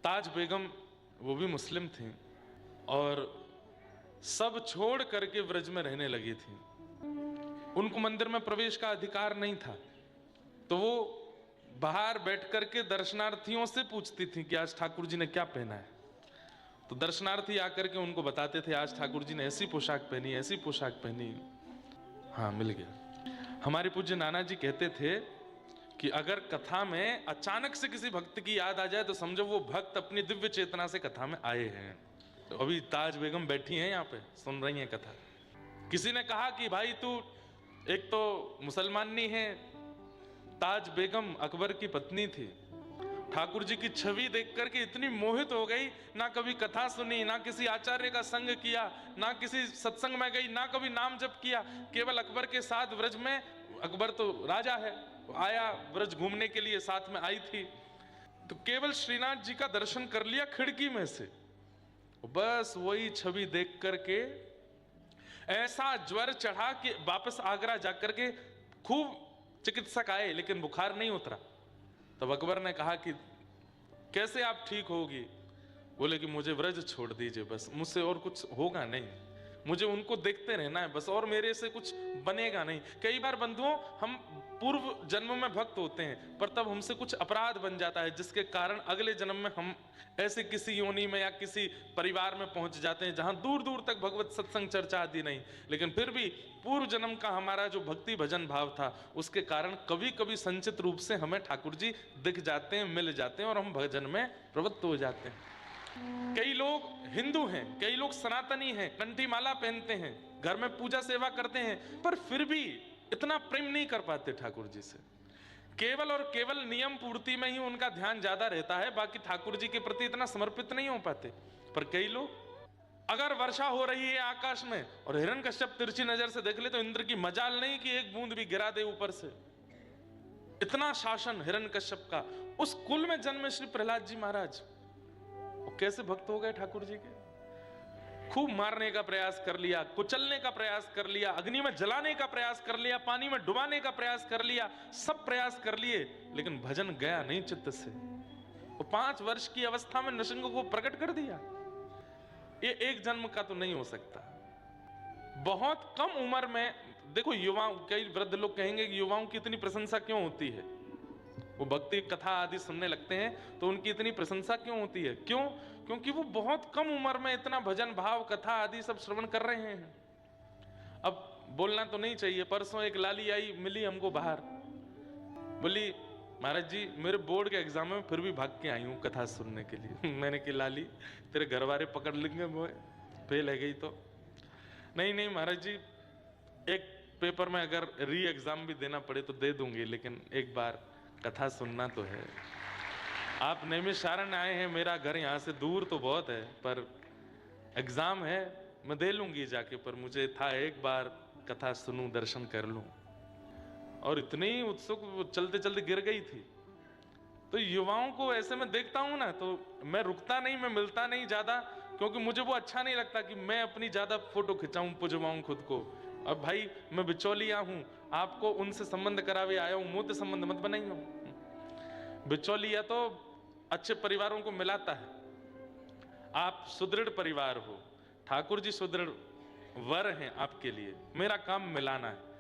ताज बेगम वो भी मुस्लिम थी और सब छोड़ करके व्रज में रहने लगी थी। उनको मंदिर में प्रवेश का अधिकार नहीं था, तो वो बाहर बैठ करके दर्शनार्थियों से पूछती थी कि आज ठाकुर जी ने क्या पहना है। तो दर्शनार्थी आकर के उनको बताते थे आज ठाकुर जी ने ऐसी पोशाक पहनी, ऐसी पोशाक पहनी। हाँ, मिल गया। हमारे पूज्य नाना जी कहते थे कि अगर कथा में अचानक से किसी भक्त की याद आ जाए तो समझो वो भक्त अपनी दिव्य चेतना से कथा में आए हैं। तो अभी ताज बेगम बैठी हैं यहाँ पे, सुन रही हैं कथा। किसी ने कहा कि भाई तू एक तो मुसलमान नहीं है, ताज बेगम अकबर की पत्नी थी, ठाकुर जी की छवि देख करके इतनी मोहित हो गई, ना कभी कथा सुनी, ना किसी आचार्य का संग किया, ना किसी सत्संग में गई, ना कभी नाम जप किया, केवल अकबर के साथ व्रज में, अकबर तो राजा है, आया व्रज घूमने के लिए, साथ में आई थी, तो केवल श्रीनाथ जी का दर्शन कर लिया खिड़की में से। बस वही छवि देख करके ऐसा ज्वर चढ़ा कि वापस आगरा जाकर के खूब चिकित्सक आए लेकिन बुखार नहीं उतरा। तब अकबर ने कहा कि कैसे आप ठीक होगी? बोले कि मुझे व्रज छोड़ दीजिए, बस मुझसे और कुछ होगा नहीं, मुझे उनको देखते रहना है बस, और मेरे से कुछ बनेगा नहीं। कई बार बंधुओं, हम पूर्व जन्म में भक्त होते हैं पर तब हमसे कुछ अपराध बन जाता है जिसके कारण अगले जन्म में हम ऐसे किसी योनि में या किसी परिवार में पहुंच जाते हैं जहां दूर दूर तक भगवत सत्संग चर्चा आदि नहीं, लेकिन फिर भी पूर्व जन्म का हमारा जो भक्ति भजन भाव था उसके कारण कभी कभी संचित रूप से हमें ठाकुर जी दिख जाते हैं, मिल जाते हैं और हम भजन में प्रवृत्त हो जाते हैं। कई लोग हिंदू हैं, कई लोग सनातनी हैं, कंठी माला पहनते हैं, घर में पूजा सेवा करते हैं, पर फिर भी इतना प्रेम नहीं कर पाते ठाकुर जी से। केवल और केवल नियम पूर्ति में ही उनका ध्यान ज्यादा रहता है, बाकी ठाकुर जी के प्रति इतना समर्पित नहीं हो पाते। पर कई लोग, अगर वर्षा हो रही है आकाश में और हिरण्यकश्यप तिरछी नजर से देख ले तो इंद्र की मजाल नहीं कि एक बूंद भी गिरा दे ऊपर से। इतना शासन हिरण्यकश्यप का। उस कुल में जन्मे श्री प्रहलाद जी महाराज, वो कैसे भक्त हो गए ठाकुर जी के। खूब मारने का प्रयास कर लिया, कुचलने का प्रयास कर लिया, अग्नि में जलाने का प्रयास कर लिया, पानी में डुबाने का प्रयास कर लिया, सब प्रयास कर लिए, लेकिन भजन गया नहीं चित्त से। वो 5 वर्ष की अवस्था में नृसिंह को प्रकट कर दिया। ये एक जन्म का तो नहीं हो सकता। बहुत कम उम्र में देखो, युवाओं, कई वृद्ध लोग कहेंगे कि युवाओं की इतनी प्रशंसा क्यों होती है, वो भक्ति कथा आदि सुनने लगते हैं तो उनकी इतनी प्रशंसा क्यों होती है? क्यों? क्योंकि वो बहुत कम उम्र में इतना भजन भाव कथा आदि सब श्रवण कर रहे हैं। अब बोलना तो नहीं चाहिए, परसों एक लाली आई, मिली हमको बाहर, बोली महाराज जी मेरे बोर्ड के एग्जाम में फिर भी भाग के आई हूँ कथा सुनने के लिए। मैंने कि लाली तेरे घर वाले पकड़ लेंगे, मुझे फेल है गई तो। नहीं महाराज जी, एक पेपर में अगर री एग्जाम भी देना पड़े तो दे दूंगी, लेकिन एक बार कथा सुनना तो है। आप नैमिषारण्य आए हैं, मेरा घर यहाँ से दूर तो बहुत है, पर एग्जाम है, मैं दे लूंगी जाके, पर मुझे था एक बार कथा सुनूं, दर्शन कर लूं। और इतनी उत्सुक, चलते चलते गिर गई थी। तो युवाओं को ऐसे में देखता हूं ना तो मैं रुकता नहीं, मैं मिलता नहीं ज्यादा, क्योंकि मुझे वो अच्छा नहीं लगता कि मैं अपनी ज्यादा फोटो खिंचाऊं, पुजवाऊं खुद को। अब भाई मैं बिचौलिया हूं, आपको उनसे संबंध करावे आया हूं, मुंह संबंध मत बनाइए। बिचौलिया तो अच्छे परिवारों को मिलाता है। आप सुदृढ़ परिवार हो, ठाकुर जी सुदृढ़ वर हैं आपके लिए, मेरा काम मिलाना है।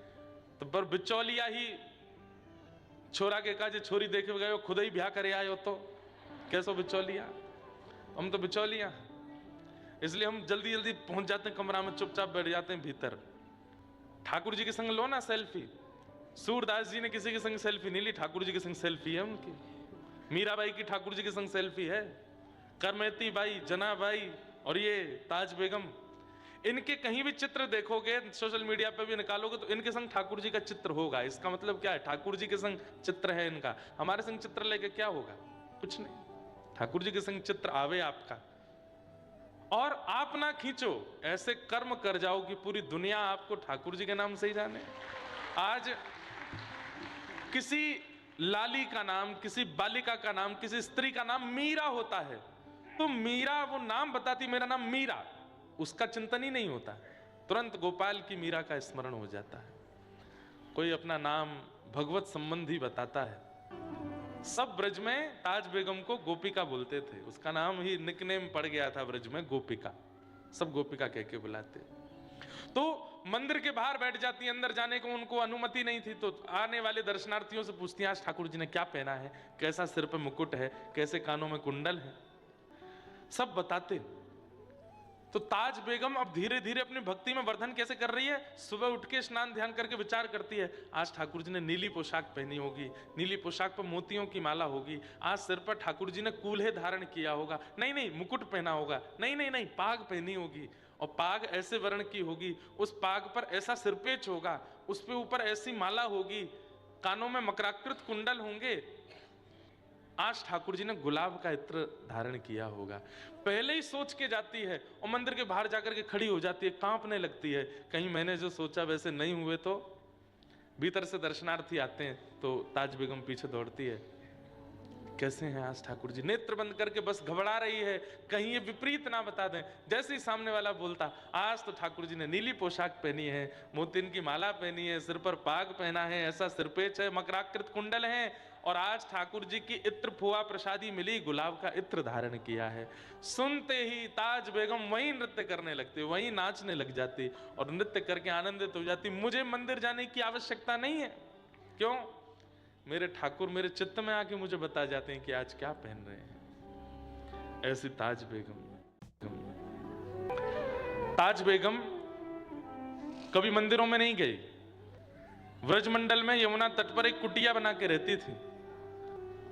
तो पर बिचौलिया ही छोरा के काजे छोरी देखे गए हो, खुद ही ब्याह करे आए हो, तो कैसो बिचौलिया? हम तो बिचौलिया, इसलिए हम जल्दी जल्दी पहुंच जाते हैं कमरा में, चुपचाप बैठ जाते हैं भीतर। ठाकुर जी के संग लो ना सेल्फी। सूरदास जी ने किसी के संग सेल्फी नहीं ली, ठाकुर जी के संग सेल्फी है उनकी। मीराबाई की ठाकुर जी के संग सेल्फी है, करमेती बाई, जना बाई और ये ताज बेगम, इनके कहीं भी चित्र देखोगे, सोशल मीडिया पे भी निकालोगे तो इनके संग ठाकुर जी का चित्र होगा। इसका मतलब क्या है? ठाकुर जी के संग चित्र है इनका, हमारे संग चित्र लेके क्या होगा? कुछ नहीं। ठाकुर जी के संग चित्र आवे आपका, और आप ना खींचो, ऐसे कर्म कर जाओ कि पूरी दुनिया आपको ठाकुर जी के नाम से ही जाने। आज किसी लाली का नाम, किसी बालिका का नाम, किसी स्त्री का नाम मीरा होता है, तो मीरा वो नाम बताती मेरा नाम मीरा, उसका चिंतन ही नहीं होता, तुरंत गोपाल की मीरा का स्मरण हो जाता है। कोई अपना नाम भगवत संबंधी बताता है सब ब्रज में ताज बेगम को गोपिका बोलते थे, उसका नाम ही निकनेम पड़ गया था ब्रज में, गोपिका। सब गोपिका कह के बुलाते। तो मंदिर के बाहर बैठ जाती, अंदर जाने को उनको अनुमति नहीं थी। तो आने वाले दर्शनार्थियों से पूछती, आज ठाकुर जी ने क्या पहना है, कैसा सिर पे मुकुट है, कैसे कानों में कुंडल है, सब बताते। तो ताज बेगम अब धीरे धीरे अपनी भक्ति में वर्धन कैसे कर रही है, सुबह उठ के स्नान ध्यान करके विचार करती है, आज ठाकुर जी ने नीली पोशाक पहनी होगी, नीली पोशाक पर मोतियों की माला होगी, आज सिर पर ठाकुर जी ने कूल्हे धारण किया होगा, नहीं मुकुट पहना होगा, नहीं पाग पहनी होगी, और पाग ऐसे वर्ण की होगी, उस पाग पर ऐसा सिरपेच होगा, उस पे ऊपर ऐसी माला होगी, कानों में मकराकृत कुंडल होंगे, आज ठाकुर जी ने गुलाब का इत्र धारण किया होगा। पहले ही सोच के जाती है और मंदिर के बाहर जाकर के खड़ी हो जाती है, कांपने लगती है, कहीं मैंने जो सोचा वैसे नहीं हुए तो। भीतर से दर्शनार्थी आते हैं तो ताज बेगम पीछे दौड़ती है, कैसे हैं आज ठाकुर जी, नेत्र बंद करके बस घबरा रही है, कहीं ये विपरीत ना बता दें। जैसे ही सामने वाला बोलता, आज तो ठाकुर जी ने नीली पोशाक पहनी है, मोतिन की माला पहनी है, सिर पर पाग पहना है, ऐसा सिरपेच है, मकराकृत कुंडल है, और आज ठाकुर जी की इत्र फुआ प्रसादी मिली, गुलाब का इत्र धारण किया है। सुनते ही ताज बेगम वहीं नृत्य करने लगती, वहीं नाचने लग जाती और नृत्य करके आनंदित हो जाती। मुझे मंदिर जाने की आवश्यकता नहीं है, क्यों, मेरे ठाकुर मेरे चित्त में आके मुझे बता जाते हैं कि आज क्या पहन रहे हैं। ऐसी ताज बेगम। ताज बेगम कभी मंदिरों में नहीं गई, व्रजमंडल में यमुना तट पर एक कुटिया बना के रहती थी।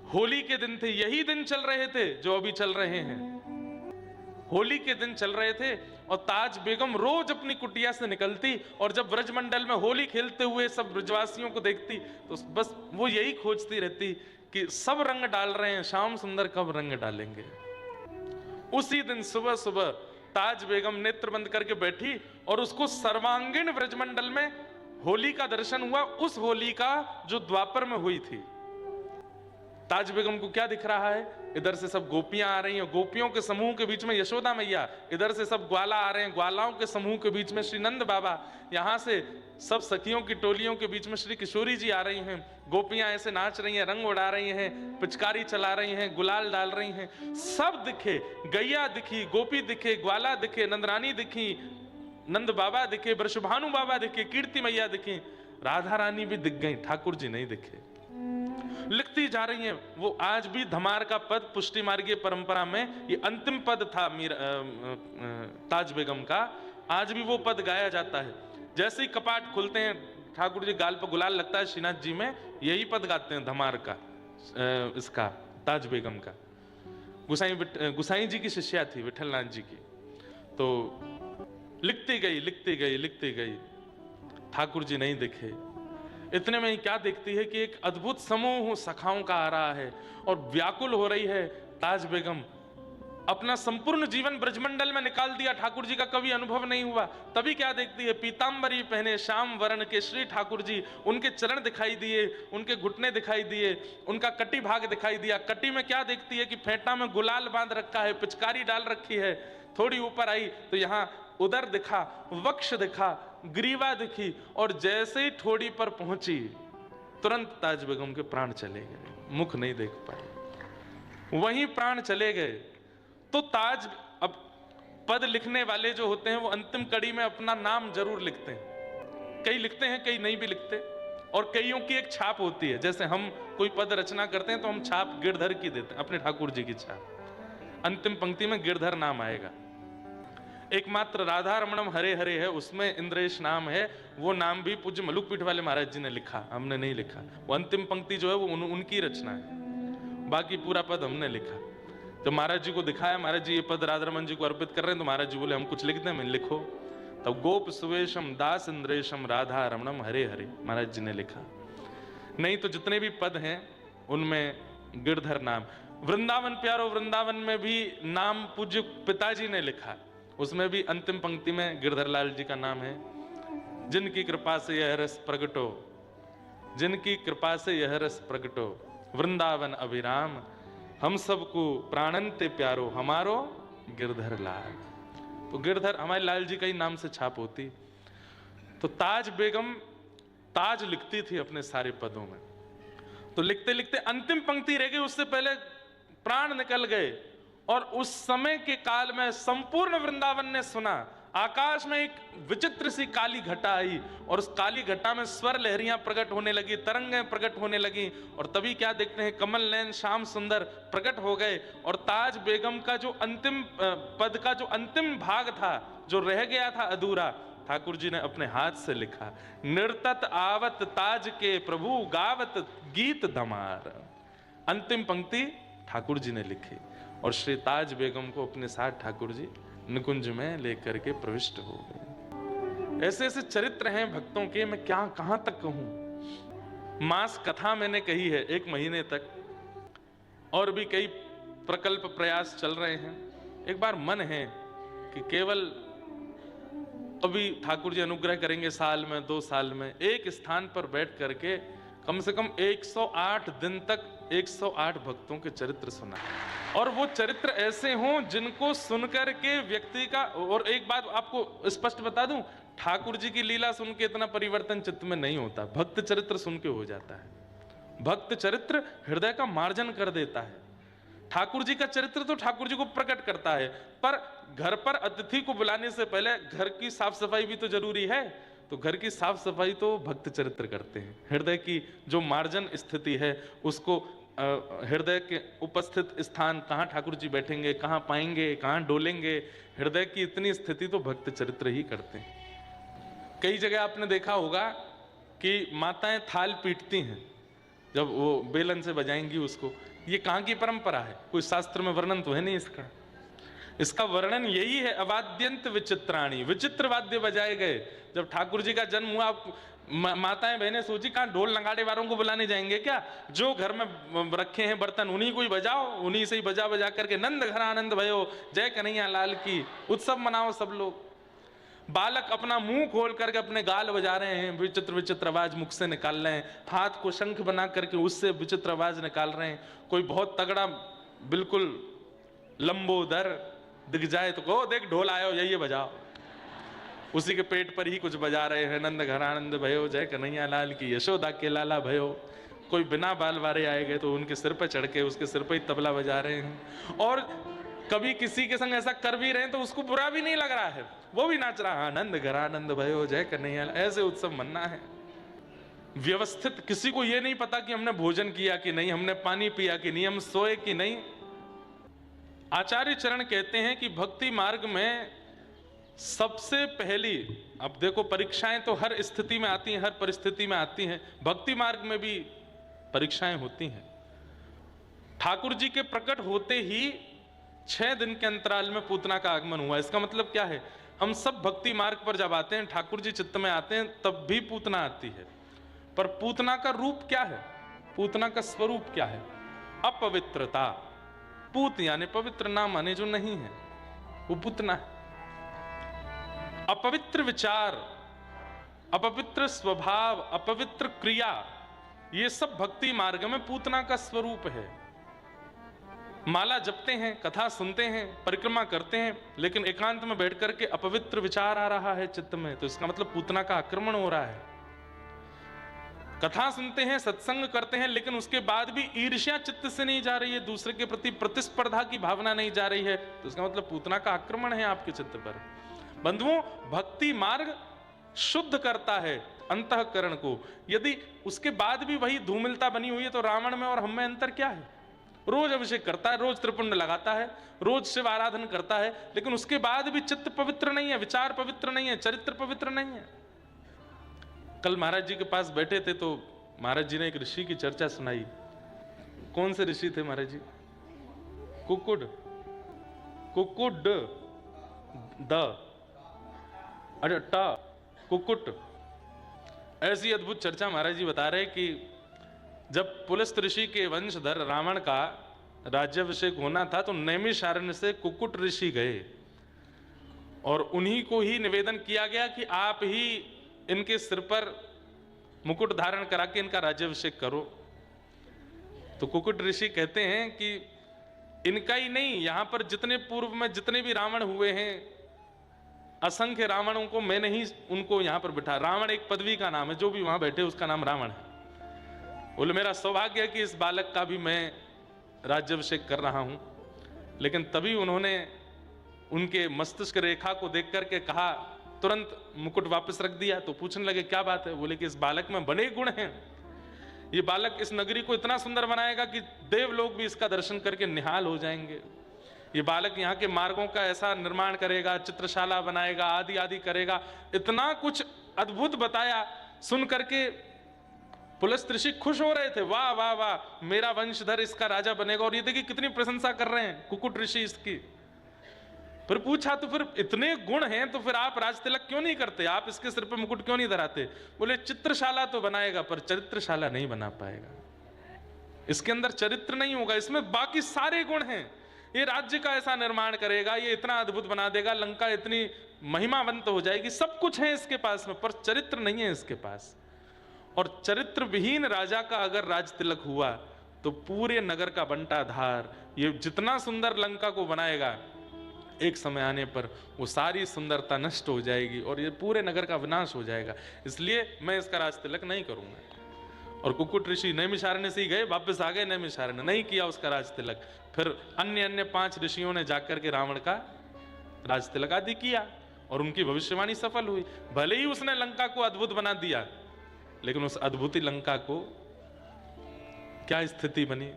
होली के दिन थे, यही दिन चल रहे थे जो अभी चल रहे हैं, होली के दिन चल रहे थे, और ताज बेगम रोज अपनी कुटिया से निकलती और जब ब्रजमंडल में होली खेलते हुए सब ब्रजवासियों को देखती तो बस वो यही खोजती रहती कि सब रंग डाल रहे हैं, श्याम सुंदर कब रंग डालेंगे। उसी दिन सुबह सुबह ताज बेगम नेत्र बंद करके बैठी और उसको सर्वांगीण ब्रजमंडल में होली का दर्शन हुआ, उस होली का जो द्वापर में हुई थी। ताज बेगम को क्या दिख रहा है, इधर से सब गोपियां आ रही हैं, गोपियों के समूह के बीच में यशोदा मैया, इधर से सब ग्वाला आ रहे हैं, ग्वालाओं के समूह के बीच में श्री नंद बाबा, यहाँ से सब सखियों की टोलियों के बीच में श्री किशोरी जी आ रही हैं, गोपियां ऐसे नाच रही हैं, रंग उड़ा रही हैं, पिचकारी चला रही हैं, गुलाल डाल रही हैं, सब दिखे, गैया दिखी, गोपी दिखे, ग्वाला दिखे, नंदरानी दिखी, नंद बाबा दिखे, वृषभानु बाबा दिखे, कीर्ति मैया दिखी, राधा रानी भी दिख गई, ठाकुर जी नहीं दिखे। लिखती जा रही हैं, वो आज भी धमार का पद पुष्टि मार्गीय परंपरा में ये अंतिम पद था ताज बेगम का, आज भी वो पद गाया जाता है। जैसे ही कपाट खुलते हैं, ठाकुर जी गाल पर गुलाल लगता है श्रीनाथ जी में, यही पद गाते हैं धमार का, इसका ताज बेगम का। गुसाई जी की शिष्या थी विठलनाथ जी की, तो लिखती गई, ठाकुर जी नहीं दिखे। इतने में ही क्या देखती है कि एक अद्भुत समूह सखाओं का आ रहा है और व्याकुल हो रही है। ताज बेगम अपना संपूर्ण जीवन ब्रजमंडल में निकाल दिया, ठाकुर जी का कभी अनुभव नहीं हुआ, तभी क्या देखती है, पीतांबरी पहने श्याम वर्ण के श्री ठाकुर जी, उनके चरण दिखाई दिए, उनके घुटने दिखाई दिए, उनका कटी भाग दिखाई दिया। कटी में क्या देखती है कि फेंटा में गुलाल बांध रखा है, पिचकारी डाल रखी है। थोड़ी ऊपर आई तो यहाँ उदर दिखा, वक्ष दिखा, ग्रीवा दिखी, और जैसे ही ठोड़ी पर पहुंची तुरंत ताज बेगम के प्राण चले गए, मुख नहीं देख पाए, वहीं प्राण चले गए। तो ताज, अब पद लिखने वाले जो होते हैं वो अंतिम कड़ी में अपना नाम जरूर लिखते हैं, कई लिखते हैं कई नहीं भी लिखते, और कईयों की एक छाप होती है। जैसे हम कोई पद रचना करते हैं तो हम छाप गिरधर की देते हैं, अपने ठाकुर जी की छाप, अंतिम पंक्ति में गिरधर नाम आएगा। एकमात्र राधा रमणम हरे हरे है, उसमें इंद्रेश नाम है, वो नाम भी पूज्य मलुक पीठ वाले महाराज जी ने लिखा, हमने नहीं लिखा। वो अंतिम पंक्ति जो है वो उनकी रचना है, बाकी पूरा पद हमने लिखा। तो महाराज जी को दिखाया, महाराज जी ये पद राधा रमन जी को अर्पित कर रहे हैं, तो महाराज जी बोले हम कुछ लिख दें, मैंने लिखो। तब गोप सुवेशम दास इंद्रेशम राधा रमणम हरे हरे महाराज जी ने लिखा। नहीं तो जितने भी पद हैं उनमें गिरधर नाम। वृंदावन प्यारो, वृंदावन में भी नाम पूज्य पिताजी ने लिखा, उसमें भी अंतिम पंक्ति में गिरधर लाल जी का नाम है। जिनकी कृपा से यह रस प्रगटो, जिनकी कृपा से यह रस प्रगटो, वृंदावन अभिराम, हम सबको प्राणंते प्यारो, हमारो गिरधर लाल। तो गिरधर हमारे लाल जी का ही नाम से छाप होती। तो ताज बेगम ताज लिखती थी अपने सारे पदों में। तो लिखते लिखते अंतिम पंक्ति रह गई, उससे पहले प्राण निकल गए। और उस समय के काल में संपूर्ण वृंदावन ने सुना, आकाश में एक विचित्र सी काली घटा आई और उस काली घटा में स्वर लहरियां प्रकट होने लगी, तरंगें प्रकट होने लगी। और तभी क्या देखते हैं, कमल नयन श्याम सुंदर प्रकट हो गए। और ताज बेगम का जो अंतिम पद का जो अंतिम भाग था, जो रह गया था अधूरा, ठाकुर जी ने अपने हाथ से लिखा, निर्तत आवत ताज के प्रभु गावत गीत दमार। अंतिम पंक्ति ठाकुर जी ने लिखी और श्री ताज बेगम को अपने साथ ठाकुर जी निकुंज में लेकर के प्रविष्ट हो गए। ऐसे ऐसे चरित्र हैं भक्तों के, मैं क्या कहां तक कहूं। मास कथा मैंने कही है 1 महीने तक, और भी कई प्रकल्प प्रयास चल रहे हैं। एक बार मन है कि केवल अभी ठाकुर जी अनुग्रह करेंगे, साल में 2 साल में एक स्थान पर बैठ करके कम से कम 108 दिन तक 108 भक्तों के चरित्र सुना, और वो चरित्र ऐसे हों जिनको सुनकर के व्यक्ति का। और एक बात आपको स्पष्ट बता दूं, ठाकुर जी की लीला सुन के इतना परिवर्तन चित्त में नहीं होता, भक्त चरित्र सुन के हो जाता है। भक्त चरित्र हृदय का मार्जन कर देता है। ठाकुर जी का चरित्र तो ठाकुर जी को प्रकट करता है, पर घर पर अतिथि को बुलाने से पहले घर की साफ सफाई भी तो जरूरी है। तो घर की साफ सफाई तो भक्त चरित्र करते हैं। हृदय की जो मार्जन स्थिति है उसको, हृदय के उपस्थित स्थान कहाँ ठाकुर जी बैठेंगे, कहाँ पाएंगे, कहाँ डोलेंगे, हृदय की इतनी स्थिति तो भक्त चरित्र ही करते हैं। कई जगह आपने देखा होगा कि माताएं थाल पीटती हैं, जब वो बेलन से बजाएंगी उसको। ये कहाँ की परंपरा है? कोई शास्त्र में वर्णन तो है नहीं इसका। इसका वर्णन यही है, अवाद्यंत विचित्राणी, विचित्र वाद्य बजाए गए। जब ठाकुर जी का जन्म हुआ, माताएं बहनें सोची कहाँ ढोल नगाड़े वालों को बुलाने जाएंगे क्या? जो घर में रखे हैं बर्तन उन्हीं को ही बजाओ, उन्हीं से ही बजा बजा करके नंद घर आनंद भयो, जय कन्हैया लाल की, उत्सव मनाओ सब लोग। बालक अपना मुंह खोल करके अपने गाल बजा रहे हैं, विचित्र विचित्र आवाज मुख से निकाल रहे हैं, हाथ को शंख बना करके उससे विचित्र आवाज निकाल रहे हैं। कोई बहुत तगड़ा बिल्कुल लंबोदर दिख जाए तो कहो देख ढोल आयो, यही बजाओ। उसी के पेट पर ही कुछ बजा रहे हैं, नंद घर आनंद भयो, जय कन्हैया लाल की, यशोदा के लाला भयो। कोई बिना बाल वारे आए गए तो उनके सिर पर चढ़ के उसके सिर पर ही तबला बजा रहे हैं। और कभी किसी के संग ऐसा कर भी रहे हैं तो उसको बुरा भी नहीं लग रहा है, वो भी नाच रहा है, आनंद घर आनंद भयो, जय कन्हैया। ऐसे उत्सव मनाना है व्यवस्थित। किसी को ये नहीं पता कि हमने भोजन किया कि नहीं, हमने पानी पिया कि नहीं, हम सोए कि नहीं। आचार्य चरण कहते हैं कि भक्ति मार्ग में सबसे पहली, अब देखो परीक्षाएं तो हर स्थिति में आती हैं, हर परिस्थिति में आती हैं, भक्ति मार्ग में भी परीक्षाएं होती हैं। ठाकुर जी के प्रकट होते ही 6 दिन के अंतराल में पूतना का आगमन हुआ। इसका मतलब क्या है? हम सब भक्ति मार्ग पर जब आते हैं, ठाकुर जी चित्त में आते हैं, तब भी पूतना आती है। पर पूतना का रूप क्या है? पूतना का स्वरूप क्या है? अपवित्रता। पूत यानी पवित्र ना माने जो नहीं है, वो पूतना है। अपवित्र विचार, अपवित्र स्वभाव, अपवित्र क्रिया, ये सब भक्ति मार्ग में पूतना का स्वरूप है। माला जपते हैं, कथा सुनते हैं, परिक्रमा करते हैं, लेकिन एकांत में बैठ करके अपवित्र विचार आ रहा है चित्त में, तो इसका मतलब पूतना का आक्रमण हो रहा है। कथा सुनते हैं, सत्संग करते हैं, लेकिन उसके बाद भी ईर्ष्या चित्त से नहीं जा रही है, दूसरे के प्रति प्रतिस्पर्धा की भावना नहीं जा रही है, तो इसका मतलब पूतना का आक्रमण है आपके चित्त पर। बंधुओं, भक्ति मार्ग शुद्ध करता है अंतःकरण को। यदि उसके बाद भी वही धूमिलता बनी हुई है तो रावण में और हम में अंतर क्या है? रोज अभिषेक करता है, रोज त्रिपुंड लगाता है, रोज शिव आराधन करता है, लेकिन उसके बाद भी चित्त पवित्र नहीं है, विचार पवित्र नहीं है, चरित्र पवित्र नहीं है। कल महाराज जी के पास बैठे थे तो महाराज जी ने एक ऋषि की चर्चा सुनाई। कौन से ऋषि थे महाराज जी? कुकुड अरे कुकुट। ऐसी अद्भुत चर्चा महाराज जी बता रहे कि जब पुलस्त ऋषि के वंशधर रावण का राज्याभिषेक होना था तो नैमिषारण्य से कुकुट ऋषि गए और उन्हीं को ही निवेदन किया गया कि आप ही इनके सिर पर मुकुट धारण करा के इनका राज्याभिषेक करो। तो कुकुट ऋषि कहते हैं कि इनका ही नहीं, यहां पर जितने पूर्व में जितने भी रावण हुए हैं, असंख्य रावणों को मैंने ही उनको यहां पर बिठा। रावण एक पदवी का नाम है, जो भी वहां बैठे उसका नाम रावण है। बोले मेरा सौभाग्य है कि इस बालक का भी मैं राज्याभिषेक कर रहा हूं। लेकिन तभी उन्होंने उनके मस्तिष्क रेखा को देख करके कहा, तुरंत मुकुट वापस रख दिया। तो पूछने लगे क्या बात है? बोले कि इस बालक में बड़े गुण हैं, ये बालक इस नगरी को इतना सुंदर बनाएगा कि देव लोग भी इसका दर्शन करके निहाल हो जाएंगे। ये बालक यहाँ के मार्गों का ऐसा निर्माण करेगा, चित्रशाला बनाएगा, आदि आदि करेगा। इतना कुछ अद्भुत बताया। सुन करके पुलस्त ऋषि खुश हो रहे थे, वाह वाह वाह, मेरा वंशधर इसका राजा बनेगा। और ये देखिए कितनी प्रशंसा कर रहे हैं कुकुट ऋषि इसकी। फिर पूछा, तो फिर इतने गुण हैं तो फिर आप राज तिलक क्यों नहीं करते, आप इसके सिर पे मुकुट क्यों नहीं धराते? बोले चित्रशाला तो बनाएगा पर चरित्रशाला नहीं बना पाएगा, इसके अंदर चरित्र नहीं होगा, इसमें बाकी सारे गुण हैं। ये राज्य का ऐसा निर्माण करेगा, ये इतना अद्भुत बना देगा, लंका इतनी महिमावंत हो जाएगी, सब कुछ है इसके पास में, पर चरित्र नहीं है इसके पास। और चरित्र विहीन राजा का अगर राज तिलक हुआ तो पूरे नगर का बंटाधार, ये जितना सुंदर लंका को बनाएगा, एक समय आने पर वो सारी सुंदरता नष्ट हो जाएगी और ये पूरे नगर का विनाश हो जाएगा। इसलिए मैं इसका राज तिलक नहीं करूंगा। और कुकुट ऋषि नैमिषारण्य से ही गए, वापस आ गए नैमिषारण्य, नहीं किया उसका राज तिलक। फिर अन्य 5 ऋषियों ने जाकर के रावण का राज तिलक आदि किया और उनकी भविष्यवाणी सफल हुई। भले ही उसने लंका को अद्भुत बना दिया, लेकिन उस अद्भुत लंका को क्या स्थिति बनी?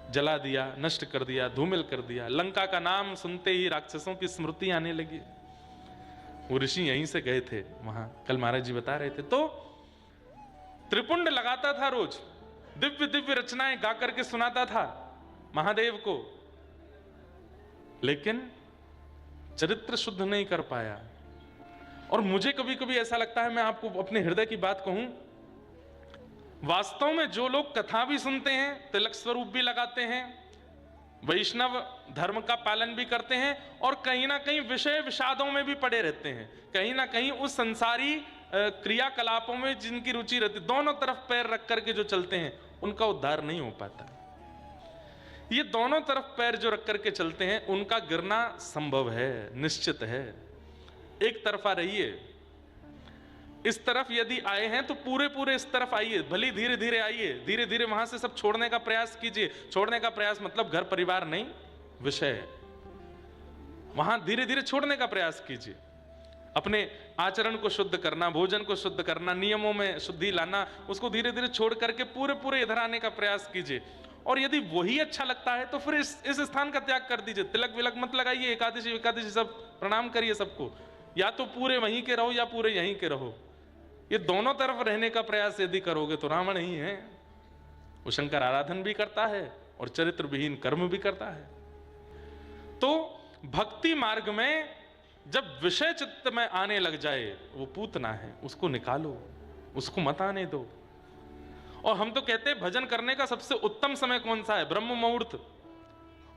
जला दिया, नष्ट कर दिया, धूमिल कर दिया। लंका का नाम सुनते ही राक्षसों की स्मृति आने लगी। वो ऋषि यहीं से गए थे वहां, कल महाराज जी बता रहे थे। तो त्रिपुंड लगाता था, रोज दिव्य दिव्य रचनाएं गा करके सुनाता था महादेव को, लेकिन चरित्र शुद्ध नहीं कर पाया। और मुझे कभी कभी ऐसा लगता है, मैं आपको अपने हृदय की बात कहूं, वास्तव में जो लोग कथा भी सुनते हैं, तिलक स्वरूप भी लगाते हैं, वैष्णव धर्म का पालन भी करते हैं, और कहीं ना कहीं विषय विषादों में भी पड़े रहते हैं, कहीं ना कहीं उस संसारी क्रियाकलापों में जिनकी रुचि रहती, दोनों तरफ पैर रख करके जो चलते हैं, उनका उद्धार नहीं हो पाता। ये दोनों तरफ पैर जो रख करके चलते हैं, उनका गिरना संभव है, निश्चित है। एक तरफा रहिए, इस तरफ यदि आए हैं तो पूरे पूरे इस तरफ आइए, भली धीरे धीरे आइए, धीरे धीरे वहां से सब छोड़ने का प्रयास कीजिए। छोड़ने का प्रयास मतलब घर परिवार नहीं, विषय, वहां धीरे धीरे छोड़ने का प्रयास कीजिए। अपने आचरण को शुद्ध करना, भोजन को शुद्ध करना, नियमों में शुद्धि लाना, उसको धीरे धीरे छोड़ करके पूरे पूरे इधर आने का प्रयास कीजिए। और यदि वही अच्छा लगता है तो फिर इस स्थान का त्याग कर दीजिए। तिलक विलक मत लगाइए, एकादशी एकादशी सब प्रणाम करिए सबको, या तो पूरे वहीं के रहो या पूरे यहीं के रहो। ये दोनों तरफ रहने का प्रयास यदि करोगे तो रावण ही है। वो शंकर आराधन भी करता है और चरित्र विहीन कर्म भी करता है। तो भक्ति मार्ग में जब विषय चित्त में आने लग जाए, वो पूतना है, उसको निकालो, उसको मत आने दो। और हम तो कहते हैं भजन करने का सबसे उत्तम समय कौन सा है? ब्रह्म मुहूर्त।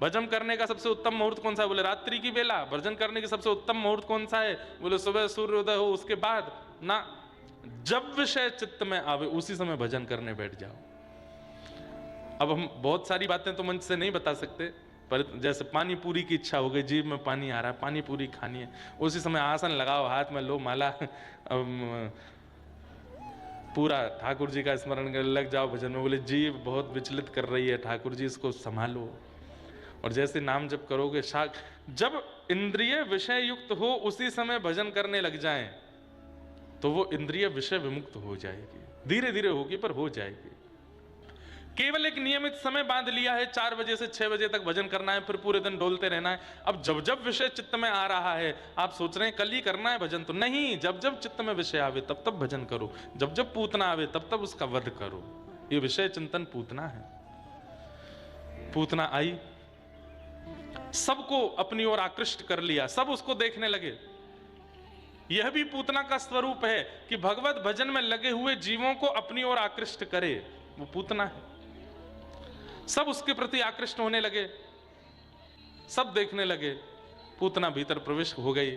भजन करने का सबसे उत्तम मुहूर्त कौन सा है? बोले रात्रि की बेला। भजन करने की सबसे उत्तम मुहूर्त कौन सा है? बोले सुबह सूर्योदय हो उसके बाद ना। जब विषय चित्त में आवे उसी समय भजन करने बैठ जाओ। अब हम बहुत सारी बातें तो मंच से नहीं बता सकते, पर जैसे पानी पूरी की इच्छा हो गई, जीभ में पानी आ रहा है, पानी पूरी खानी है, उसी समय आसन लगाओ, हाथ में लो माला, पूरा ठाकुर जी का स्मरण कर लग जाओ भजन में। बोले जीभ बहुत विचलित कर रही है ठाकुर जी, इसको संभालो। और जैसे नाम जप करोगे, जब इंद्रिय विषय युक्त हो उसी समय भजन करने लग जाएं, तो वो इंद्रिय विषय विमुक्त हो जाएगी। धीरे धीरे होगी पर हो जाएगी। केवल एक नियमित समय बांध लिया है, 4 बजे से 6 बजे तक भजन करना है, फिर पूरे दिन डोलते रहना है। अब जब जब विषय चित्त में आ रहा है, आप सोच रहे हैं कल ही करना है भजन, तो नहीं, जब जब चित्त में विषय आवे तब तब भजन करो, जब जब पूतना आवे तब तब उसका वध करो। ये विषय चिंतन पूतना है। पूतना आई, सबको अपनी ओर आकृष्ट कर लिया, सब उसको देखने लगे। यह भी पूतना का स्वरूप है कि भगवत भजन में लगे हुए जीवों को अपनी ओर आकृष्ट करे, वो पूतना है। सब उसके प्रति आकृष्ट होने लगे, सब देखने लगे। पूतना भीतर प्रवेश हो गई।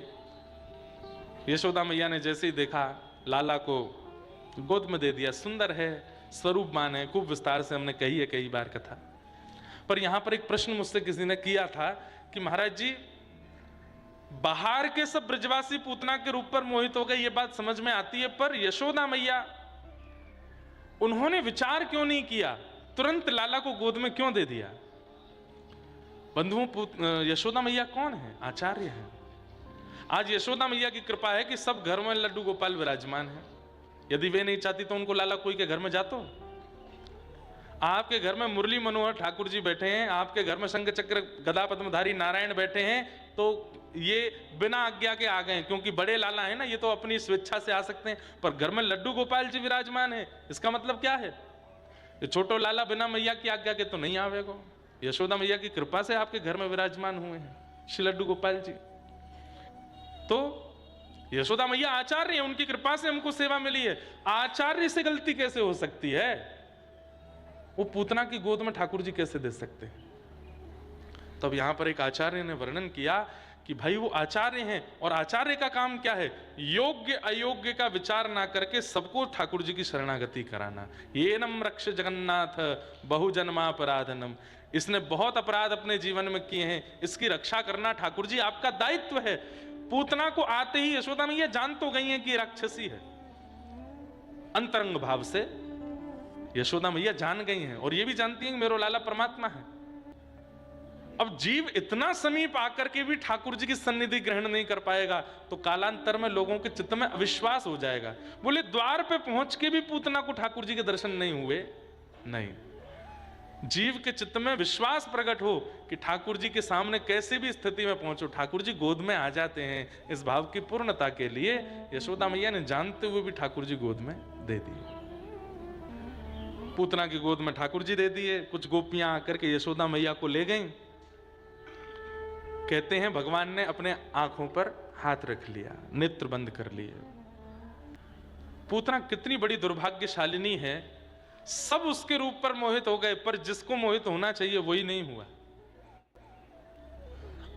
यशोदा मैया ने जैसे ही देखा, लाला को गोद में दे दिया। सुंदर है, स्वरूपमान है, खूब विस्तार से हमने कही है कई बार कथा। पर यहां पर एक प्रश्न मुझसे किसी ने किया था कि महाराज जी, बाहर के सब ब्रजवासी पूतना के रूप पर मोहित हो गए, ये बात समझ में आती है, पर यशोदा मैया उन्होंने विचार क्यों नहीं किया, तुरंत लाला को गोद में क्यों दे दिया? बंधुओं, यशोदा मैया कौन है? आचार्य है। आज यशोदा मैया की कृपा है कि सब घर में लड्डू गोपाल विराजमान है। यदि वे नहीं चाहती तो उनको लाला कोई के घर में जातो। आपके घर में मुरली मनोहर ठाकुर जी बैठे हैं, आपके घर में शंख चक्र गदा पद्मधारी नारायण बैठे हैं, तो ये बिना आज्ञा के आ गए, क्योंकि बड़े लाला है ना, ये तो अपनी स्वेच्छा से आ सकते हैं। पर घर में लड्डू गोपाल जी विराजमान है, इसका मतलब क्या है? ये छोटो लाला बिना मैया की आज्ञा के तो नहीं आवेगो। यशोदा मैया की कृपा से आपके घर में विराजमान हुए हैं श्री लड्डू गोपाल जी। तो यशोदा मैया आचार्य है, उनकी कृपा से हमको सेवा मिली है। आचार्य से गलती कैसे हो सकती है? वो पूतना की गोद में ठाकुर जी कैसे दे सकते हैं? तब यहां पर एक आचार्य ने वर्णन किया कि भाई वो आचार्य हैं, और आचार्य का काम क्या है? योग्य अयोग्य का विचार ना करके सबको ठाकुर जी की शरणागति कराना। ये नम रक्ष जगन्नाथ बहुजन्मापराधनम, इसने बहुत अपराध अपने जीवन में किए हैं, इसकी रक्षा करना ठाकुर जी आपका दायित्व है। पूतना को आते ही यशोदा मैया जान तो गई है कि राक्षसी है, अंतरंग भाव से यशोदा मैया जान गई हैं, और ये भी जानती हैं कि मेरो लाला परमात्मा है। अब जीव इतना समीप आकर के भी ठाकुर जी की सन्निधि ग्रहण नहीं कर पाएगा तो कालांतर में लोगों के चित्त में अविश्वास हो जाएगा। बोले द्वार पे पहुंच के भी पूतना को ठाकुर जी के दर्शन नहीं हुए। नहीं, जीव के चित्त में विश्वास प्रकट हो कि ठाकुर जी के सामने कैसे भी स्थिति में पहुंचो, ठाकुर जी गोद में आ जाते हैं। इस भाव की पूर्णता के लिए यशोदा मैया ने जानते हुए भी ठाकुर जी गोद में दे दिए। पूतना की गोद में ठाकुर जी दे दिए। कुछ गोपियां आकर के यशोदा मैया को ले गईं। कहते हैं भगवान ने अपने आंखों पर हाथ रख लिया, नेत्र बंद कर लिए। पूतना कितनी बड़ी दुर्भाग्यशालिनी है, सब उसके रूप पर मोहित हो गए, पर जिसको मोहित होना चाहिए वही नहीं हुआ।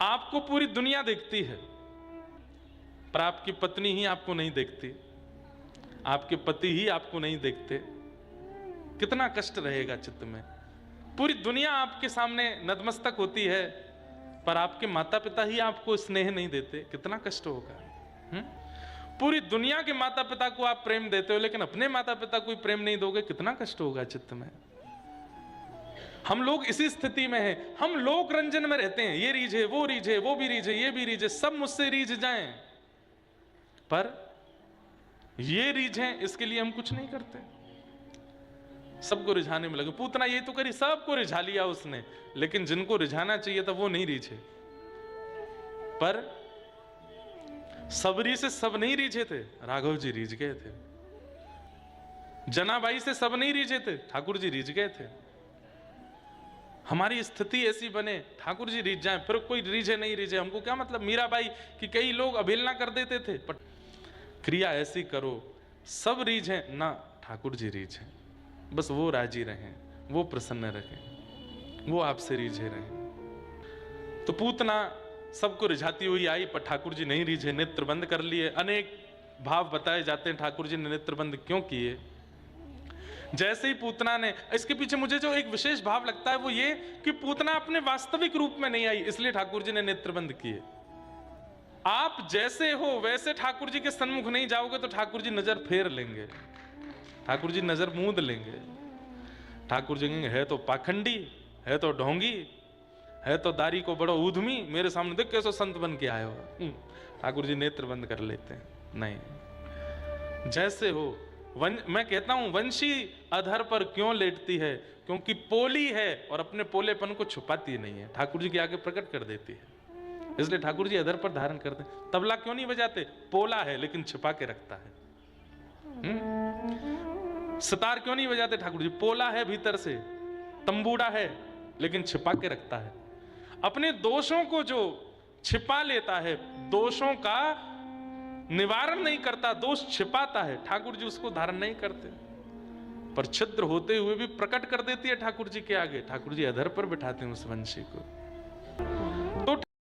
आपको पूरी दुनिया देखती है, पर आपकी पत्नी ही आपको नहीं देखती, आपके पति ही आपको नहीं देखते। कितना कष्ट रहेगा चित्त में। पूरी दुनिया आपके सामने नतमस्तक होती है, पर आपके माता पिता ही आपको स्नेह नहीं देते, कितना कष्ट होगा। पूरी दुनिया के माता पिता को आप प्रेम देते हो, लेकिन अपने माता पिता को प्रेम नहीं दोगे, कितना कष्ट होगा चित्त में। हम लोग इसी स्थिति में हैं, हम लोक रंजन में रहते हैं, ये रीझे वो रीझे, वो भी रीझे ये भी रीझे, सब मुझसे रीझ जाएं, पर ये रीझे इसके लिए हम कुछ नहीं करते, सबको रिझाने में लगे। पूतना ये तो करी, सबको रिझा लिया उसने, लेकिन जिनको रिझाना चाहिए था वो नहीं रिझे। पर सबरी से सब नहीं रीझे थे, राघव जी रीझ गए थे। जनाबाई से सब नहीं रीझे थे, ठाकुर जी रीझ गए थे। हमारी स्थिति ऐसी बने, ठाकुर जी रीझ जाएं, फिर कोई रीझे नहीं रीझे, हमको क्या मतलब। मीराबाई की कई लोग अवहेलना कर देते थे, पर क्रिया ऐसी करो सब रीझे ना, ठाकुर जी रीझे, बस वो राजी रहें, वो प्रसन्न रहें, वो आपसे रीझे रहें। तो पूतना सबको रिझाती हुई आई, पर ठाकुर जी नहीं रीझे, नेत्र बंद कर लिए। अनेक भाव बताए जाते हैं ठाकुर जी ने नेत्र बंद क्यों किए। जैसे ही पूतना ने, इसके पीछे मुझे जो एक विशेष भाव लगता है वो ये कि पूतना अपने वास्तविक रूप में नहीं आई, इसलिए ठाकुर जी ने नेत्र बंद किए। आप जैसे हो वैसे ठाकुर जी के सन्मुख नहीं जाओगे तो ठाकुर जी नजर फेर लेंगे, ठाकुर जी नजर मूंद लेंगे। ठाकुर जी कहेंगे है तो पाखंडी, है तो ढोंगी, है तो दारी को बड़ो ऊधमी, मेरे सामने देख कैसे संत बन के आए हो। ठाकुर जी नेत्र बंद कर लेते हैं। नहीं, जैसे हो। मैं कहता हूं वंशी अधर पर क्यों लेटती है, क्योंकि पोली है और अपने पोलेपन को छुपाती नहीं है, ठाकुर जी के आगे प्रकट कर देती है, इसलिए ठाकुर जी अधर पर धारण करते हैं। तबला क्यों नहीं बजाते, पोला है लेकिन छिपा के रखता है। सितार क्यों नहीं बजाते ठाकुर जी, पोला है भीतर से, तंबूड़ा है लेकिन छिपा के रखता है। अपने दोषों को जो छिपा लेता है, दोषों का निवारण नहीं करता, दोष छिपाता है, ठाकुर जी उसको धारण नहीं करते, पर छिद्र होते हुए भी प्रकट कर देती है ठाकुर जी के आगे। ठाकुर जी अधर पर बिठाते हैं उस वंशी को।